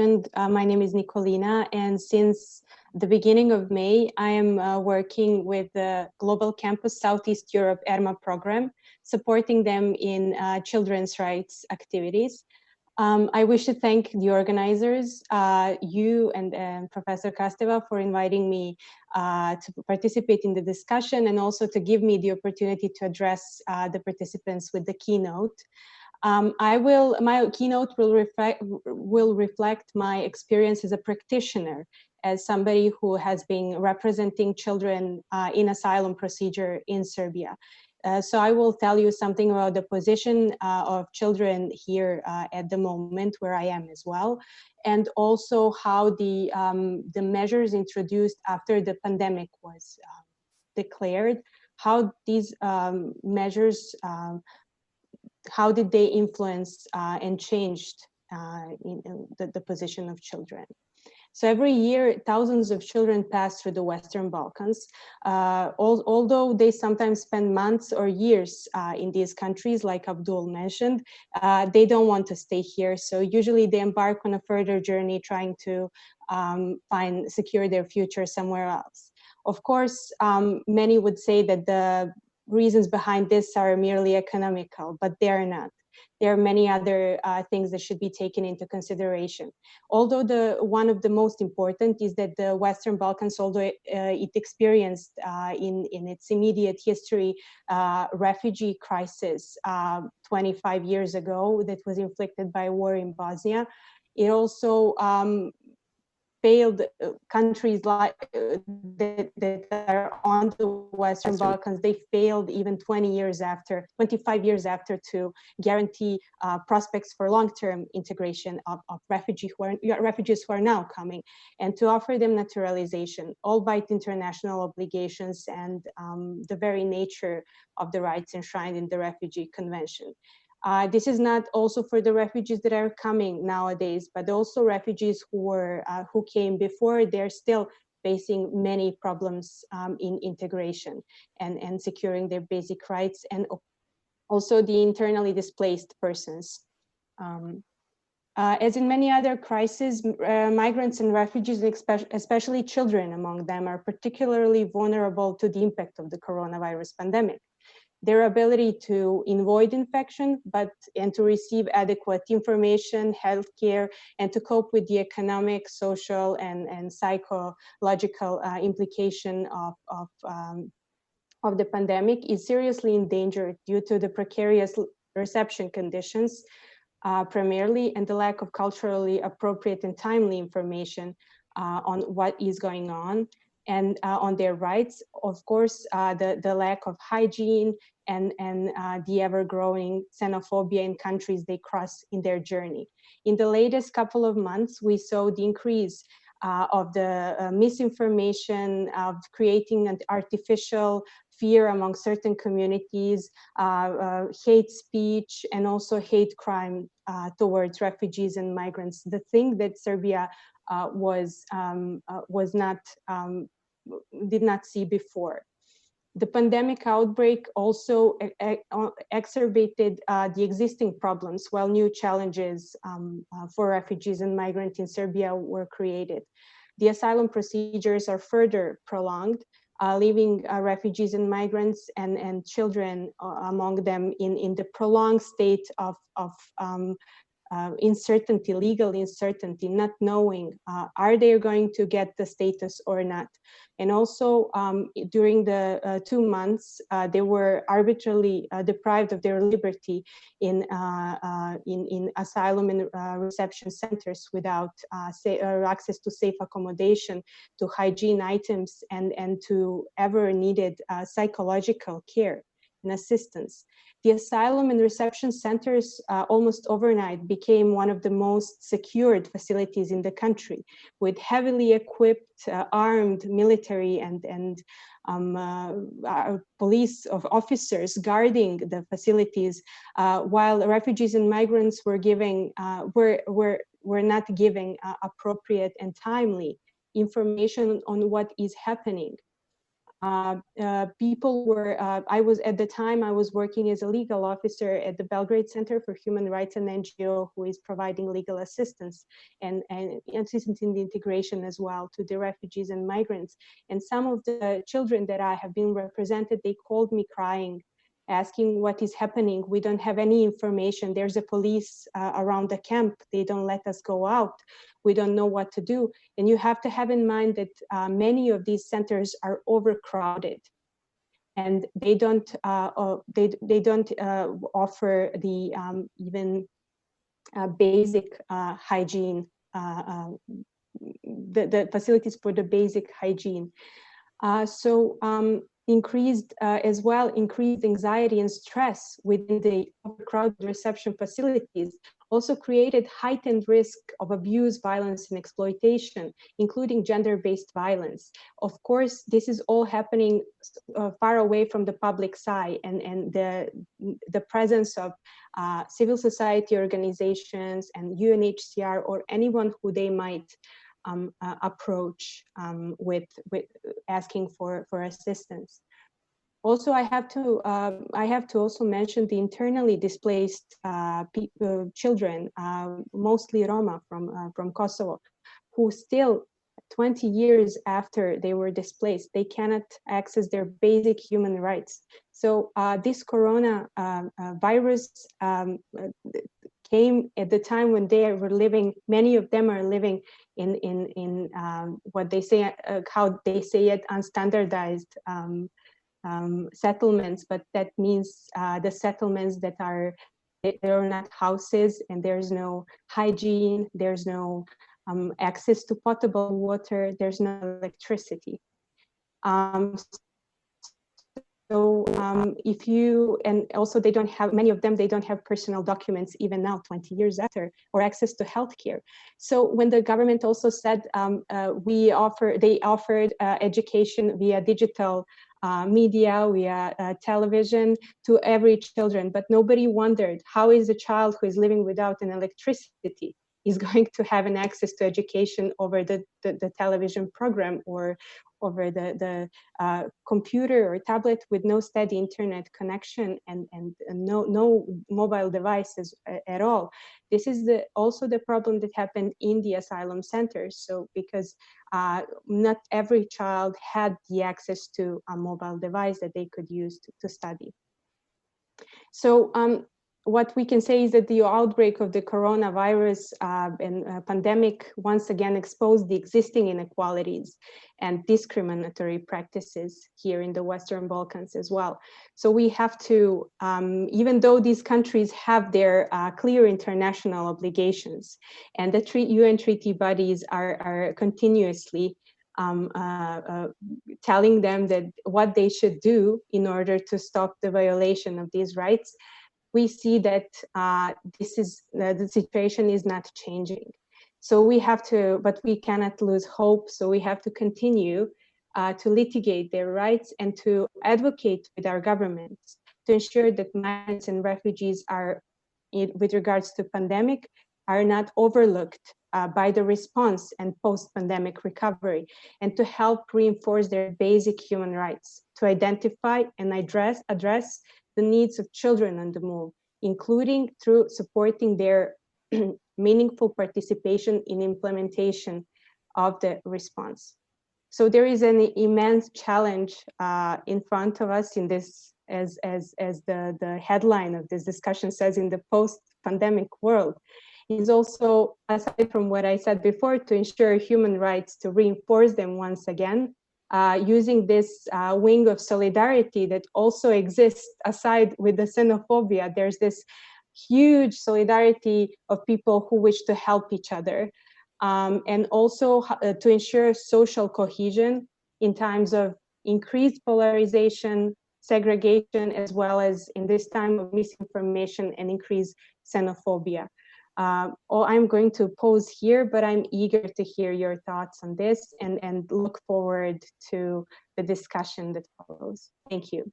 mentioned, my name is Nicolina, and since the beginning of May, I am working with the Global Campus Southeast Europe ERMA program, supporting them in children's rights activities. I wish to thank the organizers, you and Professor Kasteva, for inviting me to participate in the discussion, and also to give me the opportunity to address the participants with the keynote. My keynote will reflect my experience as a practitioner, as somebody who has been representing children in asylum procedure in Serbia. So I will tell you something about the position of children here at the moment where I am as well, and also how the measures introduced after the pandemic was declared, how these measures how did they influence and changed in the position of children. So every year, thousands of children pass through the Western Balkans. Although they sometimes spend months or years in these countries, like Abdul mentioned, they don't want to stay here. So usually they embark on a further journey trying to secure their future somewhere else. Of course, many would say that the reasons behind this are merely economical, but they are not. There are many other things that should be taken into consideration. Although one of the most important is that the Western Balkans, although it experienced in its immediate history refugee crisis 25 years ago that was inflicted by war in Bosnia, it also failed countries like that are on the Western Balkans. They failed even 25 years after to guarantee prospects for long-term integration of refugees who are now coming, and to offer them naturalization, albeit international obligations and the very nature of the rights enshrined in the Refugee Convention. This is not also for the refugees that are coming nowadays, but also refugees who came before. They're still facing many problems in integration and securing their basic rights, and also the internally displaced persons. As in many other crises, migrants and refugees, especially children among them, are particularly vulnerable to the impact of the coronavirus pandemic. Their ability to avoid infection, and to receive adequate information, healthcare, and to cope with the economic, social, and psychological implication of the pandemic is seriously endangered due to the precarious reception conditions, primarily, and the lack of culturally appropriate and timely information on what is going on. And on their rights, of course, the lack of hygiene and the ever-growing xenophobia in countries they cross in their journey. In the latest couple of months, we saw the increase of the misinformation, of creating an artificial fear among certain communities, hate speech, and also hate crime towards refugees and migrants. The thing that Serbia did not see before. The pandemic outbreak also exacerbated the existing problems, while new challenges for refugees and migrants in Serbia were created. The asylum procedures are further prolonged, leaving refugees and migrants and children among them in the prolonged state of uncertainty, legal uncertainty, not knowing are they going to get the status or not. And also during the 2 months, they were arbitrarily deprived of their liberty in asylum and reception centers without access to safe accommodation, to hygiene items, and to ever needed psychological care and assistance. The asylum and reception centers almost overnight became one of the most secured facilities in the country, with heavily equipped, armed military and police officers guarding the facilities, while refugees and migrants were not giving appropriate and timely information on what is happening. People were, at the time, I was working as a legal officer at the Belgrade Center for Human Rights, an NGO who is providing legal assistance and assistance in the integration as well to the refugees and migrants. And some of the children that I have been represented, they called me crying, asking what is happening. We don't have any information. There's a police around the camp. They don't let us go out. We don't know what to do. And you have to have in mind that many of these centers are overcrowded, and they don't offer the even basic hygiene, the facilities for the basic hygiene. Increased anxiety and stress within the overcrowded reception facilities also created heightened risk of abuse, violence, and exploitation, including gender-based violence. Of course, this is all happening far away from the public eye, and the presence of civil society organizations and UNHCR or anyone who they might approach with asking for assistance. Also, I have to also mention the internally displaced children, mostly Roma from Kosovo, who still 20 years after they were displaced, they cannot access their basic human rights. So this corona virus came at the time when they were living, many of them are living in what they say, how they say it, unstandardized settlements, but that means the settlements that are not houses, and there's no hygiene, there's no access to potable water, there's no electricity. If you, and also they don't have, many of them, they don't have personal documents even now, 20 years after, or access to healthcare. So when the government also said they offered education via digital media, via television to every children, but nobody wondered how is a child who is living without an electricity is going to have an access to education over the television program, or over the computer or tablet with no steady internet connection and no mobile devices at all. This is also the problem that happened in the asylum centers. So because not every child had the access to a mobile device that they could use to study. So what we can say is that the outbreak of the coronavirus and pandemic once again exposed the existing inequalities and discriminatory practices here in the Western Balkans as well. So we have to, even though these countries have their clear international obligations, and the UN treaty bodies are continuously telling them that what they should do in order to stop the violation of these rights, we see that the situation is not changing. So we have to, but we cannot lose hope. So we have to continue to litigate their rights and to advocate with our governments to ensure that migrants and refugees are, with regards to pandemic, are not overlooked by the response and post-pandemic recovery, and to help reinforce their basic human rights, to identify and address the needs of children on the move, including through supporting their meaningful participation in implementation of the response. So there is an immense challenge in front of us in this, as the headline of this discussion says, in the post-pandemic world, is also, aside from what I said before, to ensure human rights, to reinforce them once again, using this wing of solidarity that also exists aside with the xenophobia. There's this huge solidarity of people who wish to help each other, and also to ensure social cohesion in times of increased polarization, segregation, as well as in this time of misinformation and increased xenophobia. I'm going to pause here, but I'm eager to hear your thoughts on this and look forward to the discussion that follows. Thank you.